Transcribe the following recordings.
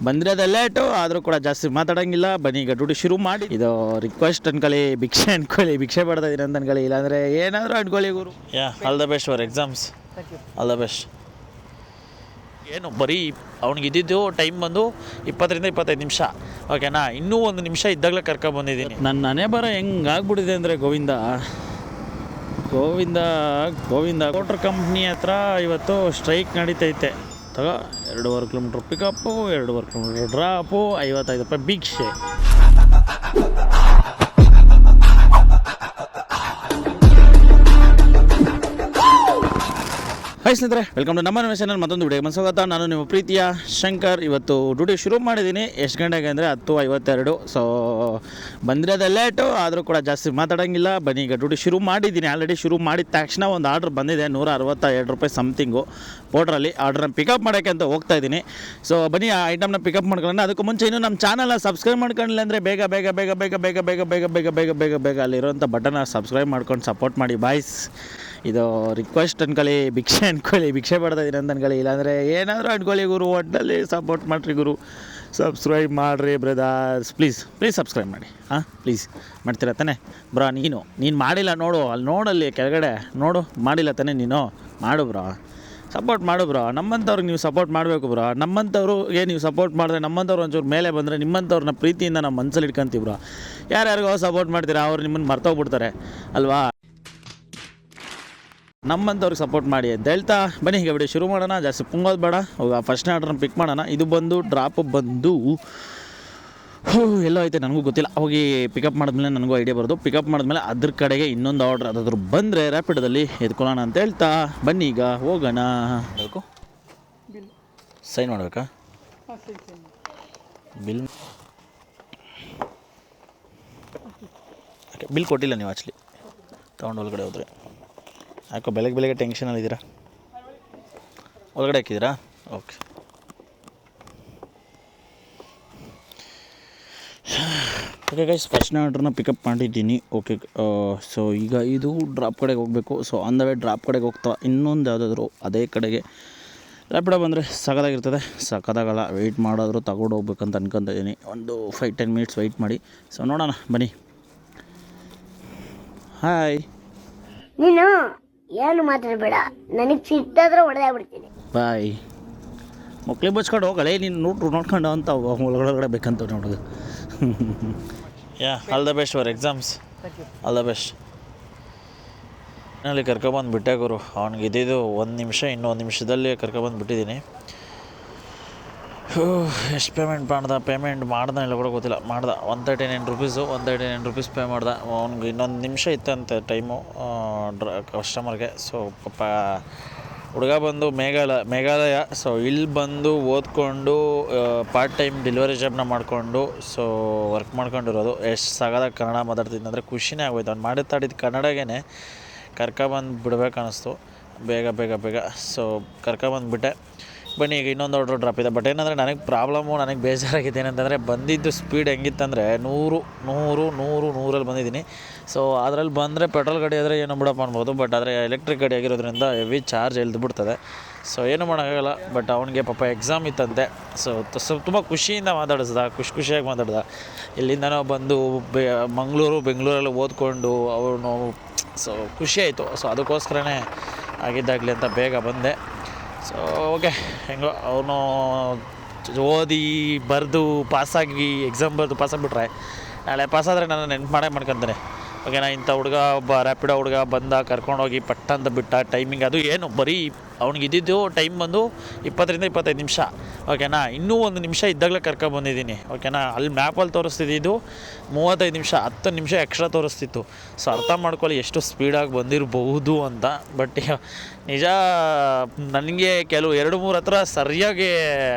ಬಂದಿರೋದು ಲೇಟು ಆದರೂ ಕೂಡ ಜಾಸ್ತಿ ಮಾತಾಡೋಂಗಿಲ್ಲ. ಬನ್ನಿ ಈಗ ಡ್ಯೂಟಿ ಶುರು ಮಾಡಿ. ಇದು ರಿಕ್ವೆಸ್ಟ್ ಅನ್ಕೊಳ್ಳಿ, ಭಿಕ್ಷೆ ಅನ್ಕೊಳ್ಳಿ, ಭಿಕ್ಷೆ ಪಡ್ತಾ ಇದೀನಿ ಅಂತ ಅನ್ಕೊಳ್ಳಿ, ಇಲ್ಲಾಂದರೆ ಏನಾದರೂ ಅನ್ಕೊಳ್ಳಿ ಗುರು. All the best for exams. All the best. ಏನು ಬರೀ ಅವ್ನಿಗೆ ಇದ್ದಿದ್ದು ಟೈಮ್ ಬಂದು 20-25 ನಿಮಿಷ, ಓಕೆನಾ? ಇನ್ನೂ 1 ನಿಮಿಷ ಇದ್ದಾಗಲೇ ಕರ್ಕೊಬಂದಿದ್ದೀನಿ. ನನ್ನ ಹಣೆ ಬರ ಹೆಂಗಾಗ್ಬಿಟ್ಟಿದೆ ಅಂದರೆ ಗೋವಿಂದ ಗೋವಿಂದ ಗೋವಿಂದ. ಮೋಟ್ರ್ ಕಂಪ್ನಿ ಹತ್ರ ಇವತ್ತು ಸ್ಟ್ರೈಕ್ ನಡೀತೈತೆ. 2.5 ಕಿಲೋಮೀಟ್ರ್ ಪಿಕಪ್ಪು, 2.5 ಕಿಲೋಮೀಟ್ರ್ ಡ್ರಾಪು, 55 ರೂಪಾಯಿ ಭಿಕ್ಷೆ. ಹಾಯ್ ಸ್ನೇಹಿತರೆ, ವೆಲ್ಕಮ್ ಟು ನಮ್ಮ ಚಾನಲ್. ಮತ್ತೊಂದು ವಿಡಿಯೋಗೆ ಸ್ವಾಗತ. ನಾನು ನಿಮ್ಮ ಪ್ರೀತಿಯ ಶಂಕರ್. ಇವತ್ತು ಡ್ಯೂಟಿ ಶುರು ಮಾಡಿದ್ದೀನಿ. ಎಷ್ಟು ಗಂಟೆಗೆ ಅಂದರೆ 10:52. ಸೊ ಬಂದಿರೋದು ಲೇಟು ಆದರೂ ಕೂಡ ಜಾಸ್ತಿ ಮಾತಾಡೋಂಗಿಲ್ಲ. ಬನ್ನಿ ಈಗ ಡ್ಯೂಟಿ ಶುರು ಮಾಡಿದ್ದೀನಿ. ಆಲ್ರೆಡಿ ಶುರು ಮಾಡಿದ ತಕ್ಷಣ ಒಂದು ಆರ್ಡ್ರ್ ಬಂದಿದೆ, 162 ರೂಪಾಯಿ ಸಮಥಿಂಗು ಪೋಟ್ರಲ್ಲಿ. ಆರ್ಡ್ರನ್ನ ಪಿಕಪ್ ಮಾಡೋಕ್ಕೆ ಅಂತ ಹೋಗ್ತಾ ಇದ್ದೀನಿ. ಸೊ ಬನ್ನಿ ಆ ಐಟಮ್ನ ಪಿಕಪ್ ಮಾಡ್ಕೊಳ್ಳೋಣ. ಅದಕ್ಕೂ ಮುಂಚೆ ಇನ್ನೂ ನಮ್ಮ ಚಾನಲ್ನ ಸಬ್ಸ್ಕ್ರೈಬ್ ಮಾಡ್ಕೊಂಡಿಲ್ಲ ಅಂದರೆ ಬೇಗ ಬೇಗ ಬೇಗ ಬೇಗ ಬೇಗ ಬೇಗ ಬೇಗ ಬೇಗ ಬೇಗ ಬೇಗ ಬೇಗ ಅಲ್ಲಿರೋಂಥ ಬಟನ್ನ ಸಬ್ಸ್ಕ್ರೈಬ್ ಮಾಡ್ಕೊಂಡು ಸಪೋರ್ಟ್ ಮಾಡಿ ಬಾಯ್ಸ್. ಇದು ರಿಕ್ವೆಸ್ಟ್ ಅನ್ಕೊಳ್ಳಿ, ಭಿಕ್ಷೆ ಅನ್ಕೊಳ್ಳಿ, ಭಿಕ್ಷೆ ಪಡ್ತಾ ಇದೀನಿ ಅಂತ ಅನ್ಕೊಳ್ಳಿ, ಇಲ್ಲಾಂದರೆ ಏನಾದರೂ ಅನ್ಕೊಳ್ಳಿ ಗುರು. ಒಟ್ಟಲ್ಲಿ ಸಪೋರ್ಟ್ ಮಾಡಿರಿ ಗುರು. ಸಬ್ಸ್ಕ್ರೈಬ್ ಮಾಡಿರಿ ಬ್ರದರ್ಸ್, ಪ್ಲೀಸ್ ಸಬ್ಸ್ಕ್ರೈಬ್ ಮಾಡಿ. ಪ್ಲೀಸ್ ಮಾಡ್ತೀರ ತಾನೆ ಬ್ರಾ? ನೀನು ಮಾಡಿಲ್ಲ ನೋಡು, ಅಲ್ಲಿ ನೋಡಲ್ಲಿ ಕೆಳಗಡೆ ನೋಡು, ಮಾಡಿಲ್ಲ ತಾನೆ ನೀನು? ಮಾಡು ಬ್ರಾ, ಸಪೋರ್ಟ್ ಮಾಡು ಬ್ರಾ. ನಮ್ಮಂಥವ್ರಿಗೆ ನೀವು ಸಪೋರ್ಟ್ ಮಾಡಬೇಕು ಬ್ರಾ. ನಮ್ಮಂಥವ್ರಿಗೆ ನೀವು ಸಪೋರ್ಟ್ ಮಾಡಿದ್ರೆ, ನಮ್ಮಂಥವ್ರು ಒಂಚೂರು ಮೇಲೆ ಬಂದರೆ, ನಿಮ್ಮಂಥವ್ರನ್ನ ಪ್ರೀತಿಯಿಂದ ನಾವು ಮನಸ್ಸಲ್ಲಿ ಇಟ್ಕೊಂತೀವಿ ಬ್ರಾ. ಯಾರ್ಯಾರಿಗೋ ಸಪೋರ್ಟ್ ಮಾಡ್ತೀರಾ, ಅವ್ರು ನಿಮ್ಮನ್ನು ಮರ್ತೋಗ್ಬಿಡ್ತಾರೆ ಅಲ್ವಾ? ನಮ್ಮಂಥವ್ರಿಗೆ ಸಪೋರ್ಟ್ ಮಾಡಿ ಅಂತ ಹೇಳ್ತಾ ಬನ್ನಿ ಈಗ ವಿಡಿಯೋ ಶುರು ಮಾಡೋಣ. ಜಾಸ್ತಿ ಪುಂಗೋದು ಬೇಡ. ಫಸ್ಟ್ನೇ ಆರ್ಡ್ರನ್ನ ಪಿಕ್ ಮಾಡೋಣ. ಇದು ಬಂದು ಡ್ರಾಪ್ ಬಂದು ಎಲ್ಲೋ ಐತೆ ನನಗೂ ಗೊತ್ತಿಲ್ಲ. ಹೋಗಿ ಪಿಕಪ್ ಮಾಡಿದ್ಮೇಲೆ ನನಗೂ ಐಡಿಯಾ ಬರೋದು. ಪಿಕಪ್ ಮಾಡಿದ್ಮೇಲೆ ಅದ್ರ ಕಡೆಗೆ ಇನ್ನೊಂದು ಆರ್ಡ್ರ್ ಅದಾದ್ರೂ ಬಂದರೆ ರ್ಯಾಪಿಡಲ್ಲಿ ಎತ್ಕೊಳ್ಳೋಣ ಅಂತ ಹೇಳ್ತಾ ಬನ್ನಿ ಈಗ ಹೋಗೋಣ. ಬೇಕು ಸೈನ್ ಮಾಡಬೇಕಾ? ಬಿಲ್ ಕೊಟ್ಟಿಲ್ಲ ನೀವು ಆ್ಯಕ್ಚುಲಿ. ತೊಗೊಂಡು ಒಳಗಡೆ ಹೋದರೆ ಯಾಕೋ ಬೆಳಗ್ಗೆ ಟೆನ್ಷನಲ್ಲಿದ್ದೀರಾ? ಒಳಗಡೆ ಹಾಕಿದ್ದೀರಾ? ಓಕೆ. ಗೈಸ್, ಫಸ್ಟ್ನೇ ಆರ್ಡ್ರನ್ನ ಪಿಕಪ್ ಮಾಡಿದ್ದೀನಿ. ಓಕೆ. ಸೊ ಈಗ ಇದು ಡ್ರಾಪ್ ಕಡೆಗೆ ಹೋಗಬೇಕು. So on the way drop ಕಡೆಗೆ ಹೋಗ್ತಾ ಇನ್ನೊಂದು ಯಾವುದಾದ್ರು ಅದೇ ಕಡೆಗೆ ರ್ಯಾಪಿಡೋ ಬಂದರೆ ಸಖತ್ತಾಗಿರ್ತದೆ. ಸಖತ್ತಾಗಲ್ಲ, ವೆಯ್ಟ್ ಮಾಡೋದ್ರು ತಗೊಂಡು ಹೋಗ್ಬೇಕಂತ ಅನ್ಕೊತ ಇದ್ದೀನಿ. ಒಂದು 5-10 ಮಿನಿಟ್ಸ್ ವೆಯ್ಟ್ ಮಾಡಿ. ಸೊ ನೋಡೋಣ ಬನ್ನಿ. ಹಾಯ್. ನೀನು ಏನು ಮಾತಾಡಬೇಡ, ನನಗೆ ಸಿಟ್ಟಾದ್ರೆ ಹೊಡೆದಾಗ್ಬಿಡ್ತೀನಿ. ಬಾಯ್. ಮಕ್ಳಿಗೆ ಬಚ್ಕೊಂಡು ಹೋಗಲೇ, ನೀನು ನೋಡ್ಕೊಂಡು ಅಂತ ಒಳಗಡೆ ಬೇಕಂತ ನೋಡೋದು. All the best for exams. All the best. ಅಲ್ಲಿ ಕರ್ಕೊಬಂದು ಬಿಟ್ಟೆ ಗುರು. ಅವ್ನಿಗೆ ಇದ್ದಿದ್ದು 1 ನಿಮಿಷ, ಇನ್ನೂ 1 ನಿಮಿಷದಲ್ಲಿ ಕರ್ಕೊಬಂದು ಬಿಟ್ಟಿದ್ದೀನಿ. ಎಷ್ಟು ಪೇಮೆಂಟ್ ಮಾಡ್ದೆ ಇಲ್ಲ ಕೂಡ ಗೊತ್ತಿಲ್ಲ. ಮಾಡ್ದೆ 139 ರುಪೀಸ್ ಪೇ ಮಾಡ್ದೆ. ಅವ್ನಿಗೆ ಇನ್ನೊಂದು ನಿಮಿಷ ಇತ್ತಂತೆ ಟೈಮು ಕಸ್ಟಮರ್ಗೆ. ಸೊ ಪಾಪ ಹುಡುಗ ಬಂದು ಮೇಘಾಲಯ. ಸೊ ಇಲ್ಲಿ ಬಂದು ಓದ್ಕೊಂಡು ಪಾರ್ಟ್ ಟೈಮ್ ಡೆಲಿವರಿ ಜಾಬ್ನ ಮಾಡಿಕೊಂಡು ಸೊ ವರ್ಕ್ ಮಾಡ್ಕೊಂಡಿರೋದು. ಎಷ್ಟು ಸಗದಾಗ ಕನ್ನಡ ಮಾತಾಡ್ತಿದ್ದೆ ಅಂದರೆ ಖುಷಿನೇ ಆಗೋಯ್ತು. ಅವ್ನು ಮಾತಾಡಿದ ಕನ್ನಡಗೇ ಕರ್ಕೊಬಂದು ಬಿಡ್ಬೇಕು ಅನ್ನಿಸ್ತು ಬೇಗ ಬೇಗ ಬೇಗ. ಸೊ ಕರ್ಕೊಬಂದುಬಿಟ್ಟೆ. ಬನ್ನಿ ಈಗ ಇನ್ನೊಂದು ಆರ್ಡ್ರ್ ಡ್ರಾಪ್ ಇದೆ. ಬಟ್ ಏನಂದರೆ ನನಗೆ ಪ್ರಾಬ್ಲಮ್ಮು, ನನಗೆ ಬೇಜಾರಾಗಿದೆ ಏನಂತಂದರೆ, ಬಂದಿದ್ದು ಸ್ಪೀಡ್ ಹೆಂಗಿತ್ತಂದರೆ 100 ಬಂದಿದ್ದೀನಿ. ಸೊ ಅದರಲ್ಲಿ ಬಂದರೆ ಪೆಟ್ರೋಲ್ ಗಾಡಿ ಆದರೆ ಏನೋ ಬಿಡಪ್ಪ ಅನ್ಬೋದು. ಬಟ್ ಆದರೆ ಎಲೆಕ್ಟ್ರಿಕ್ ಗಾಡಿ ಆಗಿರೋದ್ರಿಂದ ಹೆವಿ ಚಾರ್ಜ್ ಎಳ್ದುಬಿಡ್ತದೆ. ಸೊ ಏನು ಮಾಡೋಕ್ಕಾಗಲ್ಲ. ಬಟ್ ಅವನಿಗೆ ಪಾಪ ಎಕ್ಸಾಮ್ ಇತ್ತಂತೆ. ಸೊ ತುಂಬ ಖುಷಿಯಿಂದ ಮಾತಾಡಿಸ್ದ, ಖುಷಿಯಾಗಿ ಮಾತಾಡ್ದ. ಇಲ್ಲಿಂದನೋ ಬಂದು ಬೆಂಗಳೂರಲ್ಲಿ ಓದ್ಕೊಂಡು ಅವನು. ಸೊ ಖುಷಿಯಾಯಿತು. ಸೊ ಅದಕ್ಕೋಸ್ಕರನೇ ಆಗಿದ್ದಾಗಲಿ ಅಂತ ಬೇಗ ಬಂದೆ. ಸೊ ಓಕೆ, ಹೆಂಗೋ ಅವನು ಓದಿ ಬರೆದು ಪಾಸಾಗಿ ಎಕ್ಸಾಮ್ ಬರೆದು ಪಾಸಾಗಿಬಿಟ್ರೆ ನಾಳೆ ಪಾಸಾದರೆ ನಾನು ನೆನ್ಪು ಮಾಡ್ಕೊತಾನೆ. ಓಕೆನಾ? ಇಂಥ ಹುಡುಗ ಒಬ್ಬ ರ್ಯಾಪಿಡೋ ಹುಡುಗ ಬಂದ, ಕರ್ಕೊಂಡೋಗಿ ಪಟ್ಟಂತ ಬಿಟ್ಟ. ಟೈಮಿಂಗ್ ಅದು ಏನು ಬರೀ ಅವ್ನಿಗೆ ಇದ್ದಿದ್ದು ಟೈಮ್ ಬಂದು 20-25 ನಿಮಿಷ, ಓಕೆನಾ? ಇನ್ನೂ 1 ನಿಮಿಷ ಇದ್ದಾಗಲೇ ಕರ್ಕೊಬಂದಿದ್ದೀನಿ. ಓಕೆನಾ? ಅಲ್ಲಿ ಮ್ಯಾಪಲ್ಲಿ ತೋರಿಸ್ತಿದ್ದು 35 ನಿಮಿಷ, 10 ನಿಮಿಷ ಎಕ್ಸ್ಟ್ರಾ ತೋರಿಸ್ತಿತ್ತು. ಸೊ ಅರ್ಥ ಮಾಡ್ಕೊಳ್ಳಿ ಎಷ್ಟು ಸ್ಪೀಡಾಗಿ ಬಂದಿರಬಹುದು ಅಂತ. ಬಟ್ ನಿಜ ನನಗೆ ಕೆಲವು 2-3 ಹತ್ರ ಸರಿಯಾಗಿ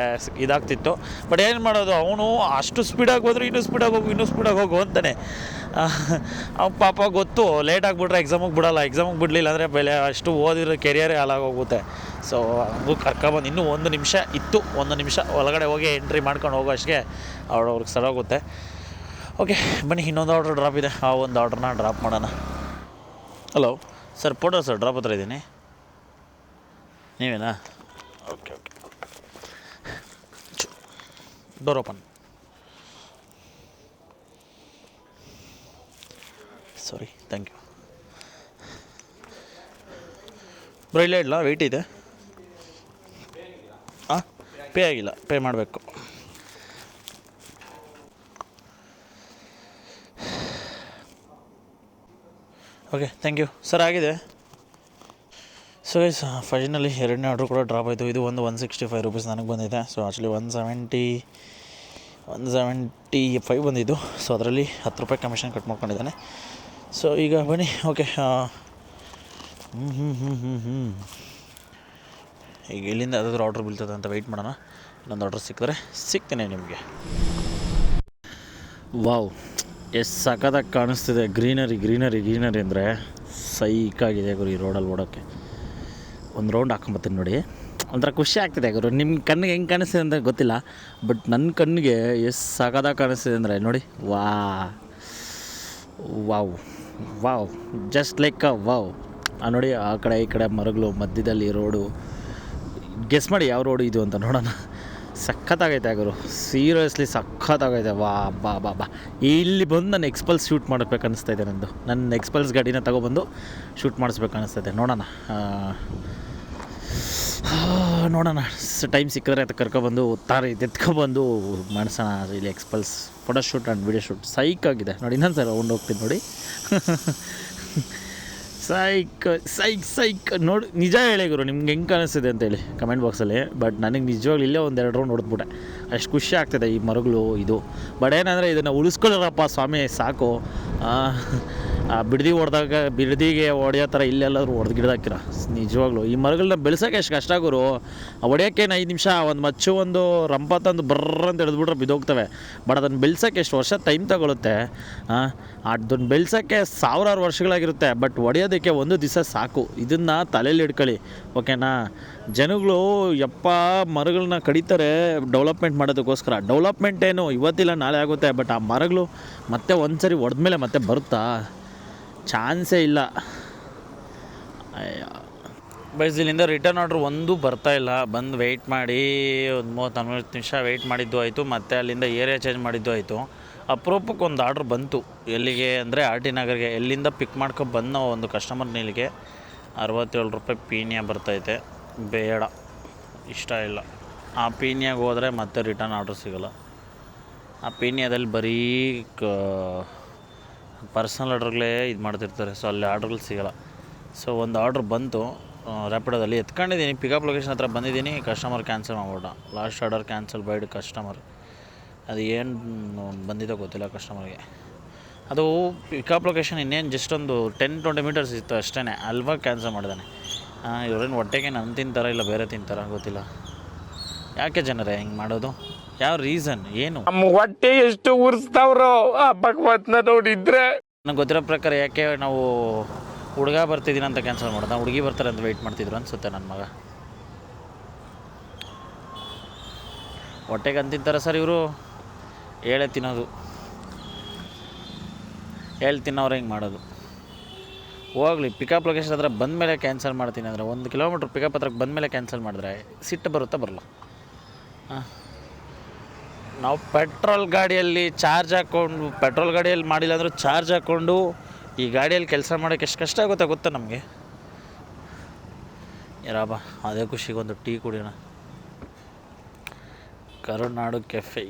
ಇದಾಗ್ತಿತ್ತು. ಬಟ್ ಏನು ಮಾಡೋದು, ಅವನು ಅಷ್ಟು ಸ್ಪೀಡಾಗಿ ಹೋದ್ರೆ ಇನ್ನೂ ಸ್ಪೀಡಾಗಿ ಹೋಗು ಅಂತಾನೆ. ಅವ್ನು ಪಾಪ ಗೊತ್ತು ಲೇಟ್ ಆಗಿಬಿಟ್ರೆ ಎಕ್ಸಾಮಿಗೆ ಬಿಡೋಲ್ಲ. ಎಕ್ಸಾಮಿಗೆ ಬಿಡಲಿಲ್ಲ ಅಂದರೆ ಬೆಲೆ ಅಷ್ಟು ಓದಿರೋ ಕೆರಿಯರೇ ಹಾಳಾಗೋಗುತ್ತೆ. ಸೊ ಹಂಗೂ ಕರ್ಕೊಬಂದು ಇನ್ನೂ 1 ನಿಮಿಷ ಇತ್ತು. 1 ನಿಮಿಷ ಒಳಗಡೆ ಹೋಗಿ ಎಂಟ್ರಿ ಮಾಡ್ಕೊಂಡು ಹೋಗೋ ಅಷ್ಟಿಗೆ ಅವ್ರಿಗೆ ಸರೋಗುತ್ತೆ. ಓಕೆ ಬನ್ನಿ, ಇನ್ನೊಂದು ಆರ್ಡ್ರ್ ಡ್ರಾಪ್ ಇದೆ. ಆ ಒಂದು ಆರ್ಡ್ರನ್ನ ಡ್ರಾಪ್ ಮಾಡೋಣ. Hello sir, photo sir, drop ಹತ್ರ ಇದ್ದೀನಿ. ನೀವೇನಾ? Okay door open. Sorry, thank you bro. ಇಲ್ಲೇ ಇಡಲ, ವೆಯ್ಟ್ ಇದೆ. ಹಾಂ, ಪೇ ಆಗಿಲ್ಲ, ಪೇ ಮಾಡಬೇಕು. Okay, thank you sir. ಆಗಿದೆ. ಸೊ ಗೈಸ್, ಫೈನಲಿ ಎರಡನೇ ಆರ್ಡ್ರು ಕೂಡ ಡ್ರಾಪ್ ಆಯಿತು. ಇದು ಒಂದು 165 ರೂಪೀಸ್ ನನಗೆ ಬಂದಿದೆ. ಸೊ ಆ್ಯಕ್ಚುಲಿ 175 ಬಂದಿದ್ದು. ಸೊ ಅದರಲ್ಲಿ 10 ರೂಪಾಯಿ ಕಮಿಷನ್ ಕಟ್ ಮಾಡ್ಕೊಂಡಿದ್ದಾನೆ. ಸೊ ಈಗ ಬನ್ನಿ. ಓಕೆ, ಈಗ ಎಲ್ಲಿಂದ ಯಾವುದಾದ್ರೂ ಆರ್ಡ್ರ್ ಬೀಳ್ತದೆ ಅಂತ ವೆಯ್ಟ್ ಮಾಡೋಣ. ಇನ್ನೊಂದು ಆರ್ಡ್ರ್ ಸಿಕ್ಕಿದ್ರೆ ಸಿಗ್ತೇನೆ ನಿಮಗೆ. ವಾವ್, ಎಷ್ಟು ಸಖತ್ತಾಗಿ ಕಾಣಿಸ್ತಿದೆ. ಗ್ರೀನರಿ ಅಂದರೆ ಸೈಕಾಗಿದೆ ಗುರು. ಈ ರೋಡಲ್ಲಿ ಓಡೋಕ್ಕೆ ಒಂದು ರೌಂಡ್ ಹಾಕೊಂಬತ್ತೀನಿ ನೋಡಿ. ಒಂಥರ ಖುಷಿ ಆಗ್ತಿದೆ ಗುರು. ನಿಮ್ಮ ಕಣ್ಣಿಗೆ ಹೆಂಗೆ ಕಾಣಿಸ್ತಿದೆ ಅಂತ ಗೊತ್ತಿಲ್ಲ, ಬಟ್ ನನ್ನ ಕಣ್ಣಿಗೆ ಎಷ್ಟು ಸಖತ್ತಾಗಿ ಕಾಣಿಸ್ತಿದೆ ಅಂದರೆ ನೋಡಿ. Wow just like wow. ನೋಡಿ, ಆ ಕಡೆ ಈ ಕಡೆ ಮರಗಳು, ಮಧ್ಯದಲ್ಲಿ ರೋಡು. ಗೆಸ್ ಮಾಡಿ ಯಾವ ರೋಡು ಇದು ಅಂತ ನೋಡೋಣ. ಸಖತ್ತಾಗೈತೆ ಗುರು, ಸೀರಿಯಸ್ಲಿ ಸಖತ್ತಾಗೈತೆ. ಬಾ ಇಲ್ಲಿ ಬಂದು ನಾನು ಎಕ್ಸ್ಪಲ್ಸ್ ಶೂಟ್ ಮಾಡಬೇಕು ಅನ್ನಿಸ್ತಾಯಿದೆ. ನನ್ನ ಎಕ್ಸ್ಪಲ್ಸ್ ಗಾಡಿನ ತೊಗೊಬಂದು ಶೂಟ್ ಮಾಡಿಸ್ಬೇಕು ಅನ್ನಿಸ್ತೈತೆ. ನೋಡೋಣ ಟೈಮ್ ಸಿಕ್ಕಿದ್ರೆ ಅದು ಕರ್ಕೊಬಂದು ಎತ್ಕೊಬಂದು ಮಾಡಿಸೋಣ ಇಲ್ಲಿ ಎಕ್ಸ್ಪಲ್ಸ್ photo shoot and video shoot. ಸೈಕಾಗಿದೆ ನೋಡಿ. ಇನ್ನೊಂದು ಸರ್ ರೌಂಡ್ ಹೋಗ್ತೀನಿ ನೋಡಿ. ಸೈಕ್ ನೋಡಿ. ನಿಜ ಹೇಳಿ ಗುರು, ನಿಮ್ಗೆ ಹೆಂಗೆ ಕಾಣಿಸ್ತಿದೆ ಅಂತೇಳಿ ಕಮೆಂಟ್ ಬಾಕ್ಸಲ್ಲಿ. ಬಟ್ ನನಗೆ ನಿಜವಾಗ್ಲೂ ಇಲ್ಲೇ ಒಂದೆರಡು ರೌಂಡ್ ಹೊಡೆದ್ಬಿಟ್ಟೆ. ಅಷ್ಟು ಖುಷಿ ಆಗ್ತಿದೆ ಈ ಮರಗಳು ಇದು. ಬಟ್ ಏನಂದರೆ ಇದನ್ನು ಉಳಿಸ್ಕೊಳ್ಳೋರಪ್ಪ ಸ್ವಾಮಿ, ಸಾಕು. ಬಿಡದಿಗೆ ಹೊಡೆಯೋ ಥರ ಇಲ್ಲೆಲ್ಲಾದ್ರೂ ಹೊಡೆದು ಗಿಡದಾಕಿರ. ನಿಜವಾಗ್ಲೂ ಈ ಮರಗಳನ್ನ ಬೆಳೆಸೋಕೆ ಎಷ್ಟು ಕಷ್ಟ ಗುರು. ಹೊಡೆಯೋಕ್ಕೇನು 5 ನಿಮಿಷ, ಒಂದು ಮಚ್ಚು, ಒಂದು ರಂಪ ತಂದು ಬರ್ರ ಅಂತ ಹಿಡಿದ್ಬಿಟ್ರೆ ಬಿದ್ದೋಗ್ತವೆ. ಬಟ್ ಅದನ್ನು ಬೆಳೆಸೋಕ್ಕೆ ಎಷ್ಟು ವರ್ಷ ಟೈಮ್ ತಗೊಳುತ್ತೆ. ಅದನ್ನು ಬೆಳೆಸೋಕ್ಕೆ 1000 ವರ್ಷಗಳಾಗಿರುತ್ತೆ. ಬಟ್ ಹೊಡೆಯೋದಕ್ಕೆ ಒಂದು ದಿವಸ ಸಾಕು. ಇದನ್ನು ತಲೆಯಲ್ಲಿ ಇಟ್ಕೊಳ್ಳಿ, ಓಕೆನಾ. ಜನಗಳು ಮರಗಳನ್ನ ಕಡಿತಾರೆ ಡೆವಲಪ್ಮೆಂಟ್ ಮಾಡೋದಕ್ಕೋಸ್ಕರ. ಡೆವಲಪ್ಮೆಂಟ್ ಏನು ಇವತ್ತಿಲ್ಲ ನಾಳೆ ಆಗುತ್ತೆ. ಬಟ್ ಆ ಮರಗಳು ಮತ್ತೆ ಒಂದು ಸರಿ ಹೊಡೆದ್ಮೇಲೆ ಮತ್ತೆ ಬರುತ್ತಾ? ಚಾನ್ಸೇ ಇಲ್ಲ. ಬೈಸ್, ಇಲ್ಲಿಂದ ರಿಟರ್ನ್ ಆರ್ಡ್ರ್ ಒಂದು ಬರ್ತಾಯಿಲ್ಲ. ಬಂದು ವೆಯ್ಟ್ ಮಾಡಿ ಒಂದು 30-40 ನಿಮಿಷ ವೆಯ್ಟ್ ಮಾಡಿದ್ದು ಆಯಿತು. ಮತ್ತು ಅಲ್ಲಿಂದ ಏರಿಯಾ ಚೇಂಜ್ ಮಾಡಿದ್ದು ಆಯಿತು. ಅಪರೂಪಕ್ಕೆ ಒಂದು ಆರ್ಡ್ರ್ ಬಂತು. ಎಲ್ಲಿಗೆ ಅಂದರೆ RT ನಗರ್ಗೆ. ಎಲ್ಲಿಂದ ಪಿಕ್ ಮಾಡ್ಕೊಂಡು ಬಂದು ನಾವು ಒಂದು ಕಸ್ಟಮರ್ ನೀಲಿಗೆ 67 ರೂಪಾಯಿ ಪೀನಿಯಾ ಬರ್ತೈತೆ. ಬೇಡ, ಇಷ್ಟ ಇಲ್ಲ. ಆ ಪೀನಿಯಾಗೆ ಹೋದರೆ ಮತ್ತೆ ರಿಟರ್ನ್ ಆರ್ಡ್ರ್ ಸಿಗೋಲ್ಲ. ಆ ಪೀನಿಯಾದಲ್ಲಿ ಬರೀ ಪರ್ಸ್ನಲ್ ಆರ್ಡ್ರ್ಗಳೇ ಇದು ಮಾಡ್ತಿರ್ತಾರೆ. ಸೊ ಅಲ್ಲಿ ಆರ್ಡ್ರ್ಗಳು ಸಿಗೋಲ್ಲ. ಸೊ ಒಂದು ಆರ್ಡ್ರ್ ಬಂತು ರ್ಯಾಪಿಡೋದಲ್ಲಿ, ಎತ್ಕೊಂಡಿದ್ದೀನಿ. ಪಿಕಪ್ ಲೊಕೇಶನ್ ಹತ್ರ ಬಂದಿದ್ದೀನಿ. ಕಸ್ಟಮರ್ ಕ್ಯಾನ್ಸಲ್ ಮಾಡ್ಬಿಟ್ಟ. Last order cancel by the customer. ಅದು ಏನು ಬಂದಿದ್ದೋ ಗೊತ್ತಿಲ್ಲ ಕಸ್ಟಮರ್ಗೆ. ಅದು ಪಿಕಪ್ ಲೊಕೇಶನ್ ಇನ್ನೇನು ಜಸ್ಟ್ ಒಂದು 10-20 ಮೀಟರ್ಸ್ ಇತ್ತು ಅಷ್ಟೇ. ಅಲ್ವಾ ಕ್ಯಾನ್ಸಲ್ ಮಾಡಿದ್ದಾನೆ. ಇವ್ರೇನು ಹೊಟ್ಟೆಗೆ ನಾನು ತಿಂತಾರ ಇಲ್ಲ ಬೇರೆ ತಿಂತಾರ ಗೊತ್ತಿಲ್ಲ. ಯಾಕೆ ಜನರೇ ಹಿಂಗೆ ಮಾಡೋದು? ಯಾವ ರೀಸನ್ ಏನು? ನಮ್ಮ ಹೊಟ್ಟೆ ಎಷ್ಟು ಉರಿಸ್ತಾವ್ರೋ ಆ ಭಗವತ್ನ ನೋಡಿದ್ರೆ. ನನಗೆ ಗೊತ್ತಿರೋ ಪ್ರಕಾರ ಯಾಕೆ ನಾವು ಹುಡುಗ ಬರ್ತಿದ್ದೀನಿ ಅಂತ ಕ್ಯಾನ್ಸಲ್ ಮಾಡ್ದೆ, ಹುಡುಗಿ ಬರ್ತಾರೆ ಅಂತ ವೆಯ್ಟ್ ಮಾಡ್ತಿದ್ರು ಅನಿಸುತ್ತೆ ನನ್ನ ಮಗ. ಹೊಟ್ಟೆಗೆ ಅಂತಿಂತಾರೆ ಸರ್ ಇವರು. ಹೇಳೇ ತಿನ್ನೋದು, ತಿನ್ನೋರು ಹಿಂಗೆ ಮಾಡೋದು. ಹೋಗ್ಲಿ, ಪಿಕಪ್ ಲೊಕೇಶನ್ ಹತ್ರ ಬಂದಮೇಲೆ ಕ್ಯಾನ್ಸಲ್ ಮಾಡ್ತೀನಿ ಅಂದರೆ 1 ಕಿಲೋಮೀಟ್ರ್ ಪಿಕಪ್ ಹತ್ರಕ್ಕೆ ಬಂದಮೇಲೆ ಕ್ಯಾನ್ಸಲ್ ಮಾಡಿದ್ರೆ ಸಿಟ್ಟು ಬರುತ್ತಾ ಬರಲ್ಲ? ನಾವು ಪೆಟ್ರೋಲ್ ಗಾಡಿಯಲ್ಲಿ ಮಾಡಿಲ್ಲ ಅಂದರೂ ಚಾರ್ಜ್ ಹಾಕ್ಕೊಂಡು ಈ ಗಾಡಿಯಲ್ಲಿ ಕೆಲಸ ಮಾಡೋಕ್ಕೆ ಎಷ್ಟು ಕಷ್ಟ ಆಗುತ್ತೆ ಗೊತ್ತಾ ನಮಗೆ? ಯಾರಬ್ಬ ಅದೇ ಖುಷಿಗೊಂದು ಟೀ ಕುಡಿಯೋಣ. ಕರುನಾಡು ಕೆಫೆ.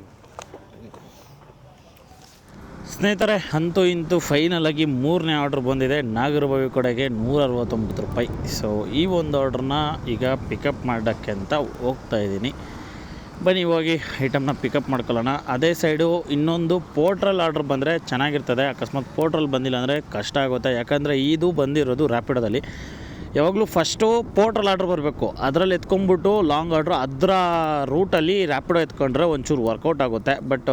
ಸ್ನೇಹಿತರೆ, ಅಂತೂ ಇಂತೂ ಫೈನಲಾಗಿ 3ನೇ ಆರ್ಡ್ರ್ ಬಂದಿದೆ. ನಾಗರಬಾವಿ ಕಡೆಗೆ 169 ರೂಪಾಯಿ. ಸೊ ಈ ಒಂದು ಆರ್ಡ್ರನ್ನ ಈಗ ಪಿಕಪ್ ಮಾಡೋಕ್ಕೆ ಅಂತ ಹೋಗ್ತಾಯಿದ್ದೀನಿ. ಬನ್ನಿ ಹೋಗಿ ಐಟಮ್ನ ಪಿಕಪ್ ಮಾಡ್ಕೊಳ್ಳೋಣ. ಅದೇ ಸೈಡು ಇನ್ನೊಂದು ಪೋರ್ಟ್ರಲ್ ಆರ್ಡ್ರ್ ಬಂದರೆ ಚೆನ್ನಾಗಿರ್ತದೆ. ಅಕಸ್ಮಾತ್ ಪೋರ್ಟ್ರಲ್ ಬಂದಿಲ್ಲ ಅಂದರೆ ಕಷ್ಟ ಆಗುತ್ತೆ. ಯಾಕಂದರೆ ಇದು ಬಂದಿರೋದು ರ್ಯಾಪಿಡೋದಲ್ಲಿ. ಯಾವಾಗಲೂ ಫಸ್ಟು ಪೋರ್ಟ್ರಲ್ ಆರ್ಡ್ರ್ ಬರಬೇಕು, ಅದರಲ್ಲಿ ಎತ್ಕೊಂಡ್ಬಿಟ್ಟು ಲಾಂಗ್ ಆರ್ಡ್ರು ಅದರ ರೂಟಲ್ಲಿ ರ್ಯಾಪಿಡೋ ಎತ್ಕೊಂಡ್ರೆ ಒಂಚೂರು ವರ್ಕೌಟ್ ಆಗುತ್ತೆ. ಬಟ್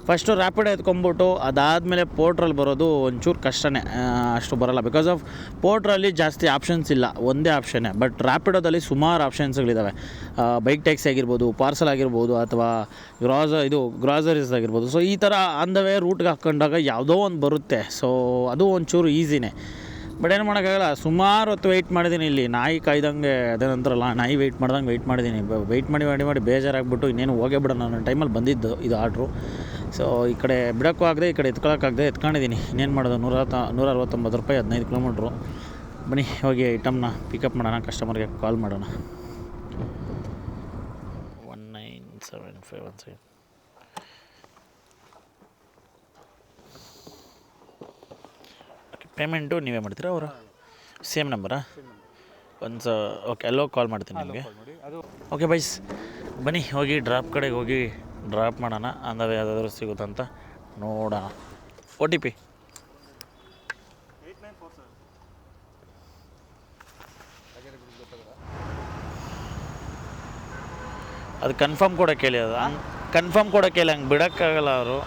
ಫಸ್ಟು ರ್ಯಾಪಿಡೋ ಎತ್ಕೊಂಡ್ಬಿಟ್ಟು ಅದಾದಮೇಲೆ ಪೋರ್ಟ್ರಲ್ಲಿ ಬರೋದು ಒಂಚೂರು ಕಷ್ಟನೇ, ಅಷ್ಟು ಬರೋಲ್ಲ. ಬಿಕಾಸ್ ಆಫ್ ಪೋರ್ಟ್ರಲ್ಲಿ ಜಾಸ್ತಿ ಆಪ್ಷನ್ಸ್ ಇಲ್ಲ, ಒಂದೇ ಆಪ್ಷನ್ನೇ. ಬಟ್ ರ್ಯಾಪಿಡೋದಲ್ಲಿ ಸುಮಾರು ಆಪ್ಷನ್ಸ್ಗಳಿದ್ದಾವೆ. ಬೈಕ್ ಟ್ಯಾಕ್ಸಿ ಆಗಿರ್ಬೋದು, ಪಾರ್ಸಲ್ ಆಗಿರ್ಬೋದು, ಅಥವಾ ಗ್ರಾಸರೀಸ್ ಆಗಿರ್ಬೋದು. ಸೊ ಈ ಥರ ಆನ್ ದ ವೇ ರೂಟ್ಗೆ ಹಾಕ್ಕೊಂಡಾಗ ಯಾವುದೋ ಒಂದು ಬರುತ್ತೆ. ಸೊ ಅದು ಒಂಚೂರು ಈಸಿನೇ. ಬಟ್ ಏನು ಮಾಡೋಕ್ಕಾಗಲ್ಲ, ಸುಮಾರು ಹೊತ್ತು ವೆಯ್ಟ್ ಮಾಡಿದ್ದೀನಿ ಇಲ್ಲಿ, ನಾಯಿ ಕಾಯ್ದಂಗೆ ಅದೇನಂತಾರಲ್ಲ ನಾಯಿ ವೆಯ್ಟ್ ಮಾಡಿದ್ದೀನಿ. ವೆಯ್ಟ್ ಮಾಡಿ ಬೇಜಾರಾಗ್ಬಿಟ್ಟು ಇನ್ನೇನು ಹೋಗೇ ಬಿಡೋಣ ನನ್ನ ಟೈಮಲ್ಲಿ ಬಂದಿದ್ದು ಇದು ಆರ್ಡ್ರು. ಸೊ ಈ ಕಡೆ ಬಿಡೋಕ್ಕೂ ಆಗದೆ, ಈ ಕಡೆ ಎತ್ಕೊಳ್ಳೋಕ್ಕಾಗದೆ ಎತ್ಕೊಂಡಿದ್ದೀನಿ. ಇನ್ನೇನು ಮಾಡೋದು, 169 ರೂಪಾಯಿ 15 ಕಿಲೋಮೀಟ್ರು. ಬನ್ನಿ ಹೋಗಿ ಐಟಮ್ನ ಪಿಕಪ್ ಮಾಡೋಣ, ಕಸ್ಟಮರ್ಗೆ ಕಾಲ್ ಮಾಡೋಣ. 197517 ಪೇಮೆಂಟು ನೀವೇ ಮಾಡ್ತೀರಾ ಅವರ ಸೇಮ್ ನಂಬರಾ? ಓಕೆ ಅಲ್ಲೋ ಕಾಲ್ ಮಾಡ್ತೀನಿ ನಿಮಗೆ. ಓಕೆ ಬೈಸ್, ಬನ್ನಿ ಹೋಗಿ ಡ್ರಾಪ್ ಕಡೆಗೆ ಹೋಗಿ ಡ್ರಾಪ್ ಮಾಡೋಣ. ಅಂದರೆ ಯಾವುದಾದ್ರೂ ಸಿಗುತ್ತಂತ ನೋಡೋಣ. OTP ಅದು ಕನ್ಫರ್ಮ್ ಕೊಡೋಕೆ ಹೇಳಿ, ಅದು ಕನ್ಫರ್ಮ್ ಕೊಡೋಕೆ ಹೇಳಿ, ಹಂಗೆ ಬಿಡೋಕ್ಕಾಗಲ್ಲ ಅವರು.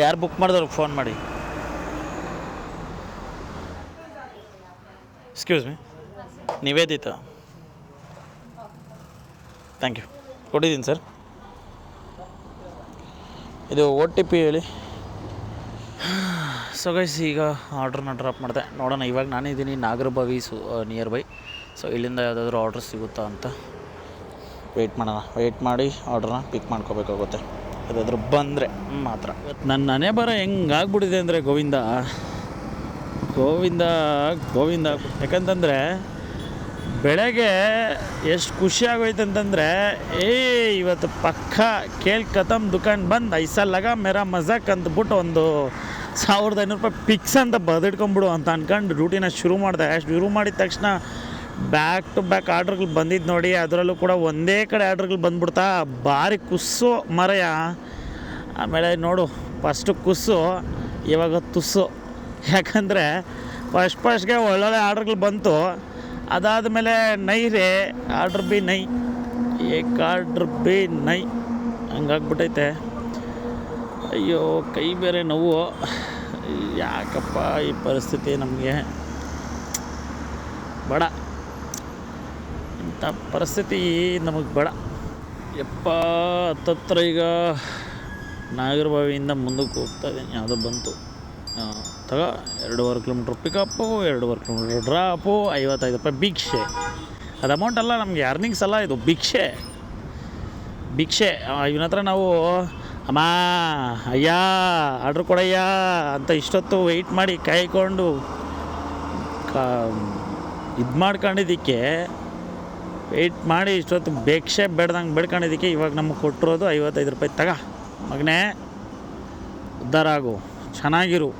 ಯಾರು ಬುಕ್ ಮಾಡಿದವ್ರಿಗೆ ಫೋನ್ ಮಾಡಿ. Excuse me, Nivedita. Thank you, ಕೊಟ್ಟಿದ್ದೀನಿ ಸರ್. ಇದು OTP ಹೇಳಿ. ಸೊ ಗೈಸ್, ಈಗ ಆರ್ಡ್ರನ್ನ ಡ್ರಾಪ್ ಮಾಡಿದೆ. ನೋಡೋಣ, ಇವಾಗ ನಾನಿದ್ದೀನಿ ನಾಗರಬಾವಿ ನಿಯರ್ ಬೈ. ಸೊ ಇಲ್ಲಿಂದ ಯಾವುದಾದ್ರೂ ಆರ್ಡ್ರ್ ಸಿಗುತ್ತಾ ಅಂತ ವೆಯ್ಟ್ ಮಾಡೋಣ. ವೆಯ್ಟ್ ಮಾಡಿ ಆರ್ಡ್ರನ್ನ ಪಿಕ್ ಮಾಡ್ಕೋಬೇಕಾಗುತ್ತೆ. ಯಾವುದಾದ್ರೂ ಬಂದರೆ ಮಾತ್ರ. ಇವತ್ತು ನನ್ನ ಮನೆ ಬರೋ ಹೆಂಗಾಗ್ಬಿಟ್ಟಿದೆ ಅಂದರೆ ಗೋವಿಂದ ಯಾಕಂತಂದರೆ ಬೆಳಗ್ಗೆ ಎಷ್ಟು ಖುಷಿ ಆಗೋಯ್ತು ಅಂತಂದರೆ, ಇವತ್ತು ಪಕ್ಕ ಕೇಳ್ ಕತಮ್ ದುಕಾನ್ ಬಂದು ಐಸಾ ಲಗಾ ಮೇರಾ ಮಜಾಕ್ ಅಂದ್ಬಿಟ್ಟು ಒಂದು 1500 ರೂಪಾಯಿ ಪಿಕ್ಸ್ ಅಂತ ಬದಿಡ್ಕೊಂಬಿಡು ಅಂತ ಅಂದ್ಕೊಂಡು ಡ್ಯೂಟಿನ ಶುರು ಮಾಡಿದೆ. ಶುರು ಮಾಡಿದ ತಕ್ಷಣ ಬ್ಯಾಕ್ ಟು ಬ್ಯಾಕ್ ಆರ್ಡ್ರ್ಗಳು ಬಂದಿದ್ದು ನೋಡಿ. ಅದರಲ್ಲೂ ಕೂಡ ಒಂದೇ ಕಡೆ ಆರ್ಡ್ರ್ಗಳು ಬಂದ್ಬಿಡ್ತಾ, ಭಾರಿ ಕುಸ್ಸು ಮರೆಯ. ಆಮೇಲೆ ನೋಡು, ಫಸ್ಟು ಕುಸ್ಸು, ಇವಾಗ ತುಸ್ಸು. ಯಾಕಂದರೆ ಫಸ್ಟ್ಗೆ ಒಳ್ಳೊಳ್ಳೆ ಆರ್ಡ್ರ್ಗಳು ಬಂತು. ಅದಾದಮೇಲೆ ನೈ ರೇ ಆರ್ಡ್ರ್ ಬಿ ನೈ, ಆರ್ಡ್ರ್ ಬಿ ನೈ, ಹಂಗಾಗ್ಬಿಟ್ಟೈತೆ. ಅಯ್ಯೋ, ಕೈ ಬೇರೆ ನೋವು. ಯಾಕಪ್ಪ ಈ ಪರಿಸ್ಥಿತಿ ನಮಗೆ ಬೇಡ, ಇಂಥ ಪರಿಸ್ಥಿತಿ ನಮಗೆ ಬೇಡ ಯಪ್ಪ. ಹತ್ತತ್ರ ಈಗ ನಾಗರಬಾವಿಯಿಂದ ಮುಂದಕ್ಕೆ ಹೋಗ್ತಾ ಇದ್ದೀನಿ. ಯಾವುದೋ ಬಂತು, 2.5 ಕಿಲೋಮೀಟ್ರ್ ಪಿಕಪ್ಪು, 2.5 ಕಿಲೋಮೀಟ್ರ್ ಡ್ರಾಪು, 55 ರೂಪಾಯಿ ಭಿಕ್ಷೆ. ಅದು ಅಮೌಂಟ್ ಅಲ್ಲ, ನಮಗೆ ಅರ್ನಿಂಗ್ಸ್ ಅಲ್ಲ, ಇದು ಭಿಕ್ಷೆ. ಇವನ ಹತ್ರ ನಾವು ಅಮ್ಮ ಅಯ್ಯ ಆರ್ಡ್ರ್ ಕೊಡಯ್ಯ ಅಂತ ಇಷ್ಟೊತ್ತು ವೆಯ್ಟ್ ಮಾಡಿ ಕಾಯ್ಕೊಂಡು ಇದು ಮಾಡ್ಕೊಂಡಿದ್ದಕ್ಕೆ, ವೆಯ್ಟ್ ಮಾಡಿ ಇಷ್ಟೊತ್ತು ಭಿಕ್ಷೆ ಬೇಡ್ದಂಗೆ ಬೇಡ್ಕೊಂಡಿದ್ದಕ್ಕೆ ಇವಾಗ ನಮಗೆ ಕೊಟ್ಟಿರೋದು 55 ರೂಪಾಯಿ. ತಗ ಮಗನೇ, ಉದ್ಧಾರ ಆಗು, ಚೆನ್ನಾಗಿರು.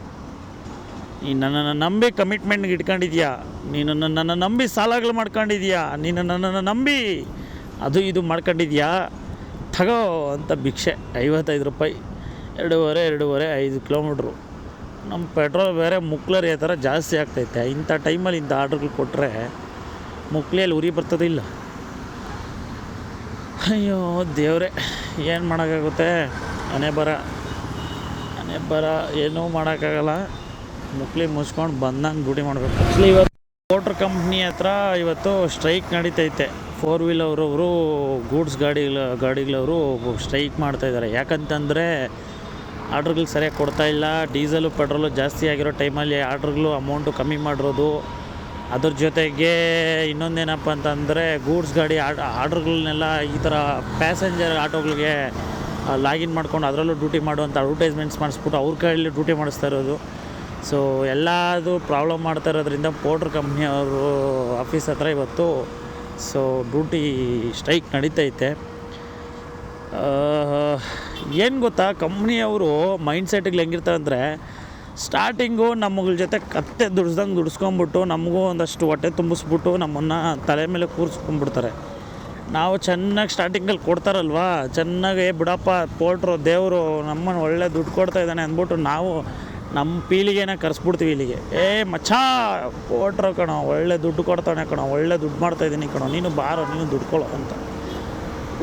ನೀನು ನನ್ನನ್ನು ನಂಬಿ ಕಮಿಟ್ಮೆಂಟ್ಗೆ ಇಟ್ಕೊಂಡಿದ್ಯಾ, ನೀನು ನನ್ನನ್ನು ನಂಬಿ ಸಾಲಗಳು ಮಾಡ್ಕೊಂಡಿದ್ಯಾ, ನೀನು ನನ್ನನ್ನು ನಂಬಿ ಅದು ಇದು ಮಾಡ್ಕೊಂಡಿದ್ಯಾ. ತಗೋ ಅಂತ ಭಿಕ್ಷೆ 55 ರೂಪಾಯಿ. 2.5 5 ಕಿಲೋಮೀಟ್ರು. ನಮ್ಮ ಪೆಟ್ರೋಲ್ ಬೇರೆ ಮುಕ್ಲರಿ ಥರ ಜಾಸ್ತಿ ಆಗ್ತೈತೆ. ಇಂಥ ಟೈಮಲ್ಲಿ ಇಂಥ ಆರ್ಡ್ರ್ಗಳು ಕೊಟ್ಟರೆ ಮುಕ್ಲಿಯಲ್ಲಿ ಉರಿ ಬರ್ತದಿಲ್ಲ. ಅಯ್ಯೋ ದೇವರೇ, ಏನು ಮಾಡೋಕ್ಕಾಗುತ್ತೆ. ಹಣೆ ಬರ ಏನೂ ಮಾಡೋಕ್ಕಾಗಲ್ಲ. ಮುಕ್ಲಿ ಮುಚ್ಕೊಂಡು ಬಂದಂಗೆ ಡ್ಯೂಟಿ ಮಾಡಬೇಕು. ಆ್ಯಕ್ಚುಲಿ ಇವತ್ತು ಮೋಟ್ರ್ ಕಂಪ್ನಿ ಹತ್ರ ಇವತ್ತು ಸ್ಟ್ರೈಕ್ ನಡೀತೈತೆ. 4 ವೀಲರ್ ಅವರು ಗೂಡ್ಸ್ ಗಾಡಿಗಳವರು ಸ್ಟ್ರೈಕ್ ಮಾಡ್ತಾಯಿದ್ದಾರೆ. ಯಾಕಂತಂದರೆ ಆರ್ಡ್ರ್ಗಳು ಸರಿಯಾಗಿ ಕೊಡ್ತಾಯಿಲ್ಲ. ಡೀಸೆಲು ಪೆಟ್ರೋಲು ಜಾಸ್ತಿ ಆಗಿರೋ ಟೈಮಲ್ಲಿ ಆರ್ಡ್ರ್ಗಳು ಅಮೌಂಟು ಕಮ್ಮಿ ಮಾಡಿರೋದು. ಅದ್ರ ಜೊತೆಗೆ ಇನ್ನೊಂದೇನಪ್ಪ ಅಂತಂದರೆ, ಗೂಡ್ಸ್ ಗಾಡಿ ಆರ್ಡ್ರ್ಗಳನ್ನೆಲ್ಲ ಈ ಥರ ಪ್ಯಾಸೆಂಜರ್ ಆಟೋಗಳಿಗೆ ಲಾಗಿನ್ ಮಾಡ್ಕೊಂಡು ಅದರಲ್ಲೂ ಡ್ಯೂಟಿ ಮಾಡುವಂಥ ಅಡ್ವರ್ಟೈಸ್ಮೆಂಟ್ಸ್ ಮಾಡಿಸ್ಬಿಟ್ಟು ಅವ್ರ ಕೈಯಲ್ಲಿ ಡ್ಯೂಟಿ ಮಾಡಿಸ್ತಾ ಇರೋದು. ಸೊ ಎಲ್ಲದು ಪ್ರಾಬ್ಲಮ್ ಮಾಡ್ತಾ ಇರೋದ್ರಿಂದ ಪೋರ್ಟ್ರ್ ಕಂಪ್ನಿಯವರು ಆಫೀಸ್ ಹತ್ರ ಇವತ್ತು ಡ್ಯೂಟಿ ಸ್ಟ್ರೈಕ್ ನಡೀತೈತೆ. ಏನು ಗೊತ್ತಾ, ಕಂಪ್ನಿಯವರು ಮೈಂಡ್ಸೆಟ್ಟಿಗೆ ಹೆಂಗಿರ್ತಾರೆ ಅಂದರೆ, ಸ್ಟಾರ್ಟಿಂಗು ನಮ್ಮಗಳ ಜೊತೆ ಕತ್ತೆ ದುಡಿಸ್ಕೊಂಬಿಟ್ಟು ನಮಗೂ ಒಂದಷ್ಟು ಹೊಟ್ಟೆ ತುಂಬಿಸ್ಬಿಟ್ಟು ನಮ್ಮನ್ನು ತಲೆ ಮೇಲೆ ಕೂರಿಸ್ಕೊಂಡ್ಬಿಡ್ತಾರೆ. ನಾವು ಚೆನ್ನಾಗಿ ಸ್ಟಾರ್ಟಿಂಗಲ್ಲಿ ಕೊಡ್ತಾರಲ್ವ, ಚೆನ್ನಾಗಿ ಬಿಡಪ್ಪ ಪೋರ್ಟ್ರು ದೇವರು ನಮ್ಮನ್ನು ಒಳ್ಳೆ ದುಡ್ಡು ಕೊಡ್ತಾ ಇದ್ದಾನೆ ಅಂದ್ಬಿಟ್ಟು ನಾವು ನಮ್ಮ ಪೀಳಿಗೆನ ಕರೆಸ್ಬಿಡ್ತೀವಿ ಇಲ್ಲಿಗೆ. ಮಚ್ಚಾ ಪೋರ್ಟ್ರು ಕಣೋ, ಒಳ್ಳೆ ದುಡ್ಡು ಕೊಡ್ತಾನೆ ಕಣೋ, ಒಳ್ಳೆ ದುಡ್ಡು ಮಾಡ್ತಾಯಿದ್ದೀನಿ ಕಣೋ, ನೀನು ಬಾರೋ, ನೀನು ದುಡ್ಡು ಅಂತ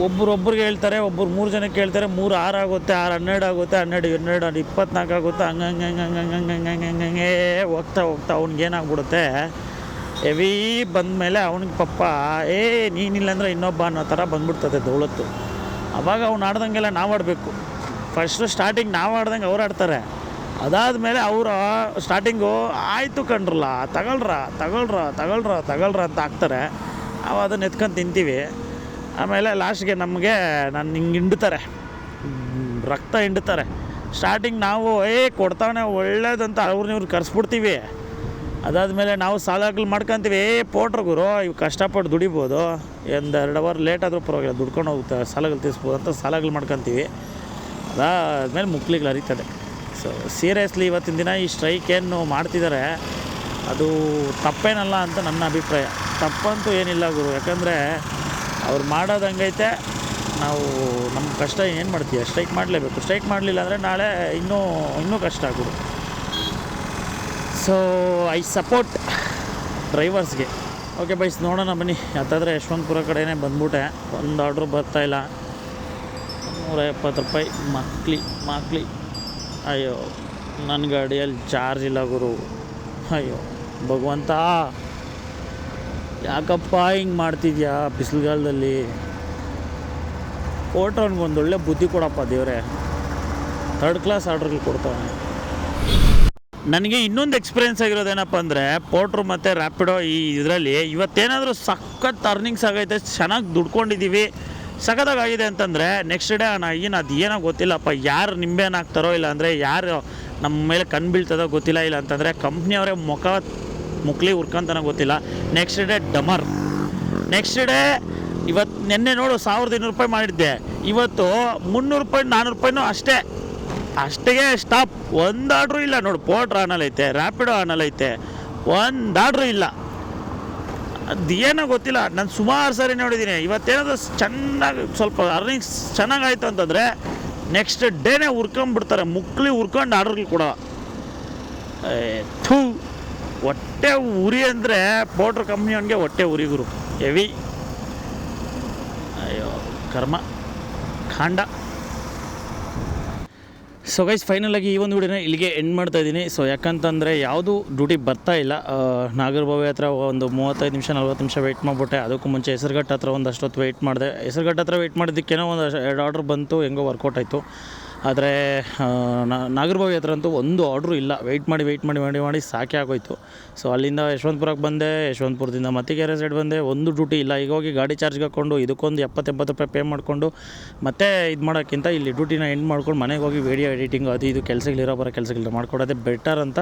ಒಬ್ರಿಗೆ ಹೇಳ್ತಾರೆ. 3 ಜನಕ್ಕೆ ಹೇಳ್ತಾರೆ. 3 6 ಆಗುತ್ತೆ, 6 12 ಆಗುತ್ತೆ, 12 12 24 ಆಗುತ್ತೆ. ಹಂಗೆ ಹೋಗ್ತಾ ಅವ್ನಿಗೇನಾಗ್ಬಿಡುತ್ತೆ, ಹೆವಿ ಬಂದಮೇಲೆ ಅವ್ನಿಗೆ ಪಪ್ಪ ನೀನಿಲ್ಲ ಅಂದರೆ ಇನ್ನೊಬ್ಬ ಅನ್ನೋ ಥರ ಬಂದ್ಬಿಡ್ತದೆ ದೌಲತ್ತು. ಆವಾಗ ಅವ್ನು ಆಡ್ದಂಗೆಲ್ಲ ನಾವು ಆಡಬೇಕು. ಫಸ್ಟು ಸ್ಟಾರ್ಟಿಂಗ್ ನಾವು ಆಡ್ದಂಗೆ ಅವ್ರು ಆಡ್ತಾರೆ. ಅದಾದಮೇಲೆ ಅವರು ಸ್ಟಾರ್ಟಿಂಗು ಆಯಿತು ಕಣ್ರಲ್ಲ ತಗೊಳ್ರ ಅಂತ ಹಾಕ್ತಾರೆ. ನಾವು ಅದನ್ನು ಎತ್ಕೊಂಡು ತಿಂತೀವಿ. ಆಮೇಲೆ ಲಾಸ್ಟ್ಗೆ ನಮಗೆ ಹಿಂಗೆ ಹಿಂಡ್ತಾರೆ, ರಕ್ತ ಹಿಂಡ್ತಾರೆ. ಸ್ಟಾರ್ಟಿಂಗ್ ನಾವು ಕೊಡ್ತಾನೆ ಒಳ್ಳೇದಂತ ಇವ್ರು ಕರೆಸ್ಬಿಡ್ತೀವಿ. ಅದಾದಮೇಲೆ ನಾವು ಸಾಲಗಳು ಮಾಡ್ಕೊತೀವಿ. ಪೋಟ್ರು ಗುರು ಇವು ಕಷ್ಟಪಟ್ಟು ದುಡಿಬೋದು, ಒಂದು 2 ಅವರ್ ಲೇಟ್ ಆದರೂ ಪರವಾಗಿಲ್ಲ, ದುಡ್ಕೊಂಡು ಹೋಗುತ್ತೆ, ಸಾಲಗಳು ತೀರಿಸ್ಬೋದು ಅಂತ ಸಾಲಗಳು ಮಾಡ್ಕೊತೀವಿ. ಅದಾದಮೇಲೆ ಮುಕ್ಳಿಗಳು ಹರಿತದೆ. ಸೊ ಸೀರಿಯಸ್ಲಿ ಇವತ್ತಿನ ದಿನ ಈ ಸ್ಟ್ರೈಕ್ ಏನು ಮಾಡ್ತಿದ್ದಾರೆ ಅದು ತಪ್ಪೇನಲ್ಲ ಅಂತ ನನ್ನ ಅಭಿಪ್ರಾಯ. ತಪ್ಪಂತೂ ಏನಿಲ್ಲ ಗುರು, ಯಾಕಂದರೆ ಅವ್ರು ಮಾಡೋದು ಹಂಗೈತೆ. ನಾವು ನಮ್ಮ ಕಷ್ಟ ಏನು ಮಾಡ್ತೀವಿ, ಸ್ಟ್ರೈಕ್ ಮಾಡಲೇಬೇಕು. ಸ್ಟ್ರೈಕ್ ಮಾಡಲಿಲ್ಲ ಅಂದರೆ ನಾಳೆ ಇನ್ನೂ ಕಷ್ಟ ಗುರು. ಸೊ ಐ ಸಪೋರ್ಟ್ ಡ್ರೈವರ್ಸ್ಗೆ. ಓಕೆ ಬೈಸ್, ನೋಡೋಣ ಬನ್ನಿ. ಯಾತಾದರೆ ಯಶವಂತಪುರ ಕಡೆಯೇ ಬಂದ್ಬಿಟ್ಟೆ. ಒಂದು ಆರ್ಡ್ರು ಬರ್ತಾಯಿಲ್ಲ. 170 ರೂಪಾಯಿ ಮಕ್ಳಿ. ಅಯ್ಯೋ, ನನ್ನ ಗಾಡಿಯಲ್ಲಿ ಚಾರ್ಜ್ ಇಲ್ಲ ಗುರು. ಅಯ್ಯೋ ಭಗವಂತ, ಯಾಕಪ್ಪ ಹಿಂಗೆ ಮಾಡ್ತಿದ್ಯಾ ಬಿಸಿಲುಗಾಲದಲ್ಲಿ? ಓಟ್ರವ್ನಿಗೆ ಒಂದೊಳ್ಳೆ ಬುದ್ಧಿ ಕೊಡಪ್ಪ ದೇವರೇ. 3rd ಕ್ಲಾಸ್ ಆರ್ಡ್ರ್ಗಳು ಕೊಡ್ತಾವೆ. ನನಗೆ ಇನ್ನೊಂದು ಎಕ್ಸ್ಪೀರಿಯೆನ್ಸ್ ಆಗಿರೋದೇನಪ್ಪ ಅಂದರೆ, ಪೋಟ್ರು ಮತ್ತು ರ್ಯಾಪಿಡೋ ಈ ಇದರಲ್ಲಿ ಇವತ್ತೇನಾದರೂ ಸಖತ್ ಅರ್ನಿಂಗ್ಸ್ ಆಗೈತೆ, ಚೆನ್ನಾಗಿ ದುಡ್ಕೊಂಡಿದ್ದೀವಿ, ಸಖತ್ತಾಗಿದೆ ಅಂತಂದರೆ ನೆಕ್ಸ್ಟ್ ಡೇ ಅದೇನೋ ಗೊತ್ತಿಲ್ಲಪ್ಪ, ಯಾರು ನಿಂಬೆಹಣ್ಣು ಹಾಕ್ತಾರೋ ಇಲ್ಲ ಅಂದರೆ ಯಾರು ನಮ್ಮ ಮೇಲೆ ಕಣ್ಣು ಬೀಳ್ತದೋ ಗೊತ್ತಿಲ್ಲ, ಇಲ್ಲ ಅಂತಂದರೆ ಕಂಪ್ನಿಯವರೇ ಮುಕ್ಲಿ ಹುರ್ಕೊಂತಾನೋ ಗೊತ್ತಿಲ್ಲ. ನೆಕ್ಸ್ಟ್ ಡೇ ಡಮರ್. ನೆಕ್ಸ್ಟ್ ಡೇ ಇವತ್ತು ನೆನ್ನೆ ನೋಡು 1200 ರೂಪಾಯಿ ಮಾಡಿದ್ದೆ, ಇವತ್ತು 300 ರೂಪಾಯಿ 400 ರೂಪಾಯಿನೂ ಅಷ್ಟೇ ಸ್ಟಾಪ್. ಒಂದು ಆರ್ಡ್ರು ಇಲ್ಲ ನೋಡು. ಪೋಟ್ರ್ ಆನಲ್ಲೈತೆ, ರ್ಯಾಪಿಡೋ ಆನಲ್ಲೈತೆ, ಒಂದು ಆರ್ಡ್ರು ಇಲ್ಲ. ಅದೇನೋ ಗೊತ್ತಿಲ್ಲ. ನಾನು ಸುಮಾರು ಸಾರಿ ನೋಡಿದ್ದೀನಿ. ಇವತ್ತೇನಾದರೂ ಚೆನ್ನಾಗಿ ಸ್ವಲ್ಪ ಅರ್ನಿಂಗ್ಸ್ ಚೆನ್ನಾಗಾಯಿತು ಅಂತಂದರೆ ನೆಕ್ಸ್ಟ್ ಡೇನೇ ಹುರ್ಕೊಂಬಿಡ್ತಾರೆ, ಮುಕ್ಳಿ ಹುರ್ಕೊಂಡು ಆರ್ಡ್ರ್ಗಳು ಕೊಡೋ. ಹೊಟ್ಟೆ ಉರಿ ಅಂದರೆ ಪೋಟ್ರ್ ಕಂಪ್ನಿಯವನಿಗೆ ಹೊಟ್ಟೆ ಉರಿ ಗುರು, ಹೆವಿ. ಅಯ್ಯೋ ಕರ್ಮ ಕಾಂಡ. ಸೊ ಗೈಸ್, ಫೈನಲಾಗಿ ಈ ಒಂದು ವಿಡಿಯೋನ ಇಲ್ಲಿಗೆ ಎಂಡ್ ಮಾಡ್ತಾಯಿದ್ದೀನಿ. ಸೊ ಯಾಕಂತಂದರೆ ಯಾವುದು ಡ್ಯೂಟಿ ಬರ್ತಾಯಿಲ್ಲ. ನಾಗರಬಾವಿ ಹತ್ರ ಒಂದು 35 ನಿಮಿಷ 40 ನಿಮಿಷ ವೆಯ್ಟ್ ಮಾಡಿಬಿಟ್ಟೆ. ಅದಕ್ಕೂ ಮುಂಚೆ ಹೆಸರುಘಟ್ಟ ಹತ್ರ ಒಂದಷ್ಟೊತ್ತು ವೆಯ್ಟ್ ಮಾಡಿದೆ. ಹೆಸರುಘಟ್ಟ ಹತ್ರ ವೆಯ್ಟ್ ಮಾಡಿದ್ದಕ್ಕೇನೋ ಒಂದು 2 ಆರ್ಡ್ರ್ ಬಂತು, ಹೆಂಗೋ ವರ್ಕೌಟ್ ಆಯಿತು. ಆದರೆ ನಾಗರಬಾವಿ ಹತ್ರ ಅಂತೂ ಒಂದು ಆರ್ಡ್ರು ಇಲ್ಲ. ವೆಯ್ಟ್ ಮಾಡಿ ಸಾಕೆ ಆಗೋಯ್ತು. ಸೊ ಅಲ್ಲಿಂದ ಯಶವಂತಪುರಕ್ಕೆ ಬಂದೆ. ಯಶವಂತಪುರದಿಂದ ಮತ್ತಿಕೆರೆ ಸೈಡ್ ಬಂದೆ. ಒಂದು ಡ್ಯೂಟಿ ಇಲ್ಲ. ಈಗ ಹೋಗಿ ಗಾಡಿ ಚಾರ್ಜ್ಗೆ ಹಾಕ್ಕೊಂಡು ಇದಕ್ಕೊಂದು 70-80 ರೂಪಾಯಿ ಪೇ ಮಾಡಿಕೊಂಡು ಮತ್ತೆ ಇದು ಮಾಡೋಕ್ಕಿಂತ ಇಲ್ಲಿ ಡ್ಯೂಟಿನ ಎಂಡ್ ಮಾಡ್ಕೊಂಡು ಮನೆಗೆ ಹೋಗಿ ವಿಡಿಯೋ ಎಡಿಟಿಂಗ್ ಅದು ಇದು ಬರೋ ಕೆಲಸಗಳಿರೋ ಮಾಡ್ಕೊಡೋದೇ ಬೆಟರ್ ಅಂತ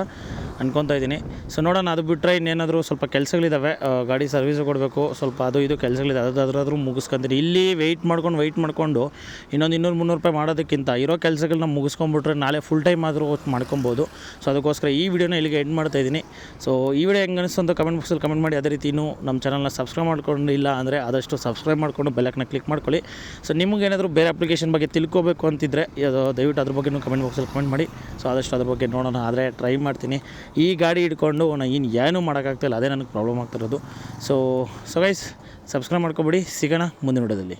ಅನ್ಕೊತಾ ಇದ್ದೀನಿ. ಸೊ ನೋಡೋಣ. ಅದು ಬಿಟ್ಟರೆ ಇನ್ನೇನಾದರೂ ಸ್ವಲ್ಪ ಕೆಲಸಗಳಿದ್ದಾವೆ. ಗಾಡಿ ಸರ್ವಿಸು ಕೊಡಬೇಕು, ಸ್ವಲ್ಪ ಅದು ಇದು ಕೆಲಸಗಳಿದೆ. ಅದಾದ್ರೂ ಮುಗಿಸ್ಕೊಂತೀನಿ. ಇಲ್ಲಿ ವೆಯ್ಟ್ ಮಾಡ್ಕೊಂಡು ಇನ್ನೊಂದು 200-300 ರೂಪಾಯಿ ಮಾಡೋದಕ್ಕಿಂತ ಇರೋ ಕೆಲಸಗಳನ್ನ ಮುಗಿಸ್ಕೊಂಡ್ಬಿಟ್ರೆ ನಾಳೆ ಫುಲ್ ಟೈಮ್ ಆದರೂ ಮಾಡ್ಕೊಬೋದು. ಸೊ ಅದಕ್ಕೋಸ್ಕರ ಈ ವಿಡಿಯೋನ ಇಲ್ಲಿಗೆ ಎಂಡ್ ಮಾಡ್ತಾಯಿದ್ದೀನಿ. ಸೊ ಈ ವಿಡಿಯೋ ಹೆಂಗೆ ಅನಿಸ್ತು ಅಂತ ಕಮೆಂಟ್ ಬಾಕ್ಸಲ್ಲಿ ಕಮೆಂಟ್ ಮಾಡಿ. ಅದೇ ರೀತಿ ಇನ್ನೂ ನಮ್ಮ ಚಾನಲ್ನ ಸಬ್ಸ್ಕ್ರೈಬ್ ಮಾಡ್ಕೊಂಡಿಲ್ಲ ಅಂದರೆ ಆದಷ್ಟು ಸಬ್ಸ್ಕ್ರೈಬ್ ಮಾಡಿಕೊಂಡು ಬೆಲ್ಲೈಕನ್ನ ಕ್ಲಿಕ್ ಮಾಡ್ಕೊಳ್ಳಿ. ಸೊ ನಿಮಗೇನಾದರೂ ಬೇರೆ ಅಪ್ಲಿಕೇಶನ್ ಬಗ್ಗೆ ತಿಳ್ಕೊಬೇಕು ಅಂತಿದ್ದರೆ ದಯವಿಟ್ಟು ಅದ್ರ ಬಗ್ಗೆನೂ ಕಮೆಂಟ್ ಬಾಕ್ಸಲ್ಲಿ ಕಮೆಂಟ್ ಮಾಡಿ. ಸೊ ಆದಷ್ಟು ಅದ್ರ ಬಗ್ಗೆ ನೋಡೋಣ. ಆದರೆ ಟ್ರೈ ಮಾಡ್ತೀನಿ. ಈ ಗಾಡಿ ಹಿಡ್ಕೊಂಡು ನಾನು ಏನೂ ಮಾಡೋಕ್ಕಾಗ್ತಾಯಿಲ್ಲ, ಅದೇ ನನಗೆ ಪ್ರಾಬ್ಲಮ್ ಆಗ್ತಿರೋದು. ಸೊ ಗೈಸ್, ಸಬ್ಸ್ಕ್ರೈಬ್ ಮಾಡ್ಕೊಬಿಡಿ. ಸಿಗೋಣ ಮುಂದಿನ ವಿಡಿಯೋದಲ್ಲಿ.